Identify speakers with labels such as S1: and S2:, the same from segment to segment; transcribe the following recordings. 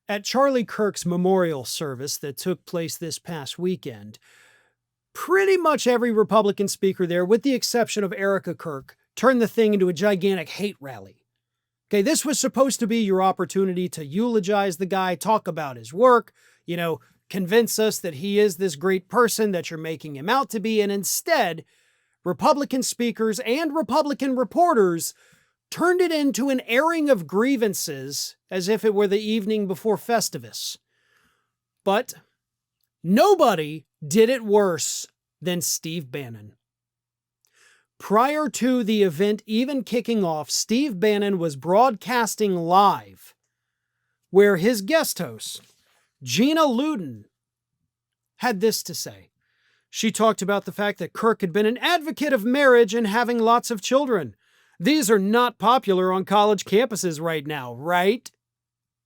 S1: At Charlie Kirk's memorial service that took place this past weekend, pretty much every Republican speaker there, with the exception of Erica Kirk, turned the thing into a gigantic hate rally. Okay, this was supposed to be your opportunity to eulogize the guy, talk about his work, convince us that he is this great person that you're making him out to be, and instead, Republican speakers and Republican reporters turned it into an airing of grievances as if it were the evening before Festivus. But nobody did it worse than Steve Bannon. Prior to the event even kicking off, Steve Bannon was broadcasting live, where his guest host, Gina Loudon, had this to say. She talked about the fact that Kirk had been an advocate of marriage and having lots of children. These are not popular on college campuses right now, right?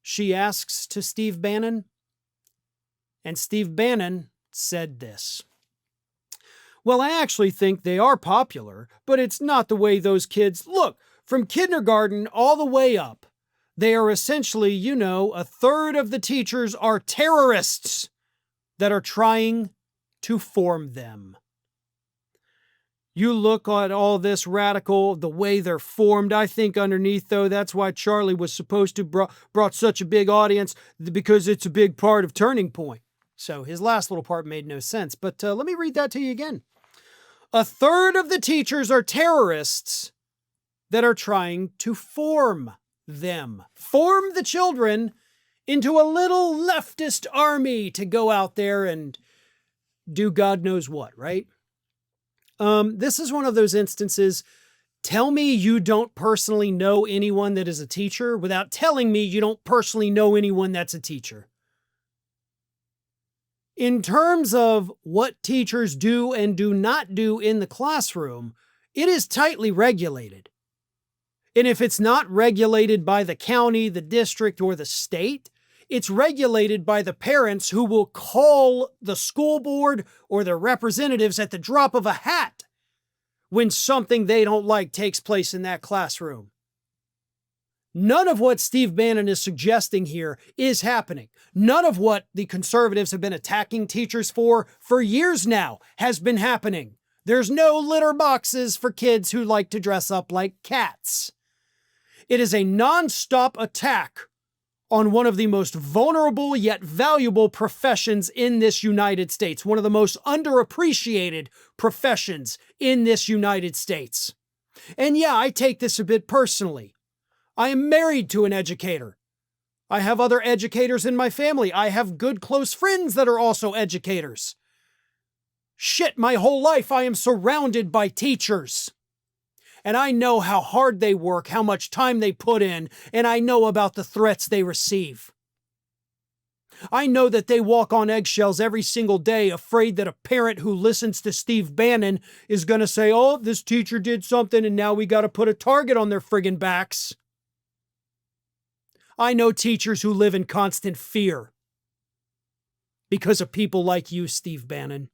S1: She asks to Steve Bannon. And Steve Bannon said this. Well, I actually think they are popular, but it's not the way those kids look. From kindergarten all the way up, they are essentially, a third of the teachers are terrorists that are trying to form them. You look at all this radical, the way they're formed. I think underneath, though, that's why Charlie was supposed to brought such a big audience, because it's a big part of Turning Point. So his last little part made no sense. But let me read that to you again. A third of the teachers are terrorists that are trying to form them. Form the children into a little leftist army to go out there and do God knows what, right? This is one of those instances. Tell me you don't personally know anyone that is a teacher without telling me you don't personally know anyone that's a teacher. In terms of what teachers do and do not do in the classroom, it is tightly regulated. And if it's not regulated by the county, the district, or the state, it's regulated by the parents who will call the school board or their representatives at the drop of a hat when something they don't like takes place in that classroom. None of what Steve Bannon is suggesting here is happening. None of what the conservatives have been attacking teachers for years now has been happening. There's no litter boxes for kids who like to dress up like cats. It is a nonstop attack on one of the most vulnerable yet valuable professions in this United States, one of the most underappreciated professions in this United States. And yeah, I take this a bit personally. I am married to an educator. I have other educators in my family. I have good close friends that are also educators. Shit, my whole life I am surrounded by teachers. And I know how hard they work, how much time they put in, and I know about the threats they receive. I know that they walk on eggshells every single day, afraid that a parent who listens to Steve Bannon is going to say, oh, this teacher did something and now we got to put a target on their friggin' backs. I know teachers who live in constant fear because of people like you, Steve Bannon.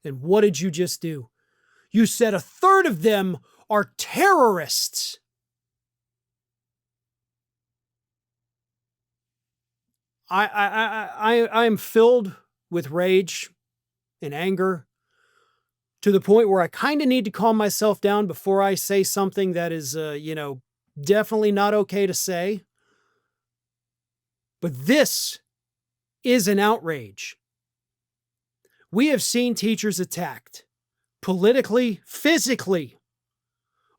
S1: And what did you just do? You said a third of them are terrorists. I'm filled with rage and anger to the point where I kind of need to calm myself down before I say something that is, definitely not okay to say. But this is an outrage. We have seen teachers attacked. Politically, physically,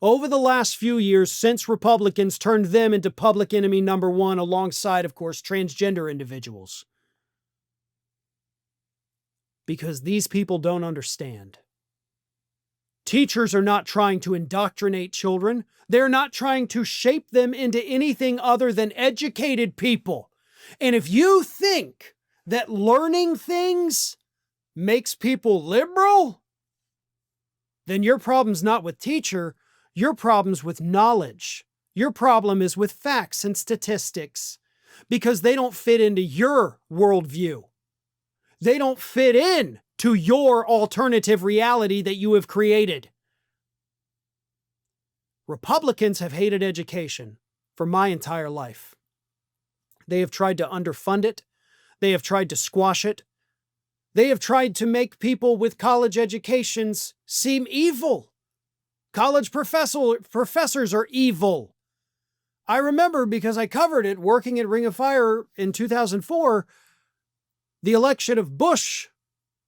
S1: over the last few years since Republicans turned them into public enemy number one alongside, of course, transgender individuals. Because these people don't understand. Teachers are not trying to indoctrinate children. They're not trying to shape them into anything other than educated people. And if you think that learning things makes people liberal, then your problem's not with teacher, your problem's with knowledge. Your problem is with facts and statistics because they don't fit into your worldview. They don't fit in to your alternative reality that you have created. Republicans have hated education for my entire life. They have tried to underfund it. They have tried to squash it. They have tried to make people with college educations seem evil. College professors are evil. I remember, because I covered it working at Ring of Fire in 2004, the election of Bush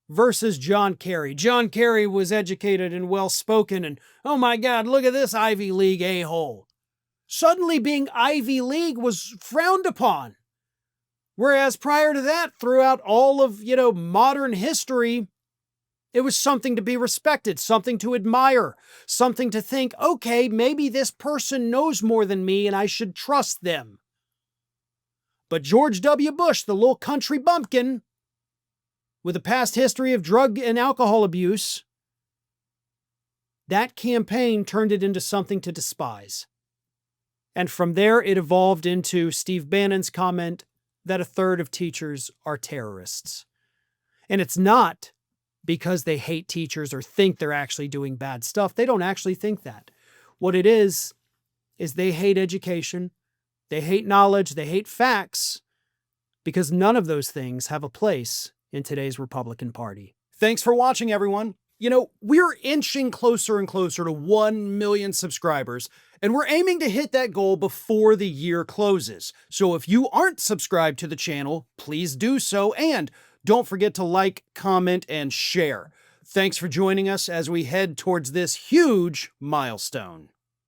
S1: versus John Kerry. John Kerry was educated and well-spoken, and oh my God, look at this Ivy League a-hole. Suddenly being Ivy League was frowned upon. Whereas prior to that, throughout all of, modern history, it was something to be respected, something to admire, something to think, okay, maybe this person knows more than me and I should trust them. But George W. Bush, the little country bumpkin, with a past history of drug and alcohol abuse, that campaign turned it into something to despise. And from there, it evolved into Steve Bannon's comment that a third of teachers are terrorists. And it's not because they hate teachers or think they're actually doing bad stuff. They don't actually think that. What it is they hate education, they hate knowledge, they hate facts, because none of those things have a place in today's Republican Party.
S2: Thanks for watching, everyone. We're inching closer and closer to 1 million subscribers, and we're aiming to hit that goal before the year closes. So if you aren't subscribed to the channel, please do so, and don't forget to like, comment, and share. Thanks for joining us as we head towards this huge milestone.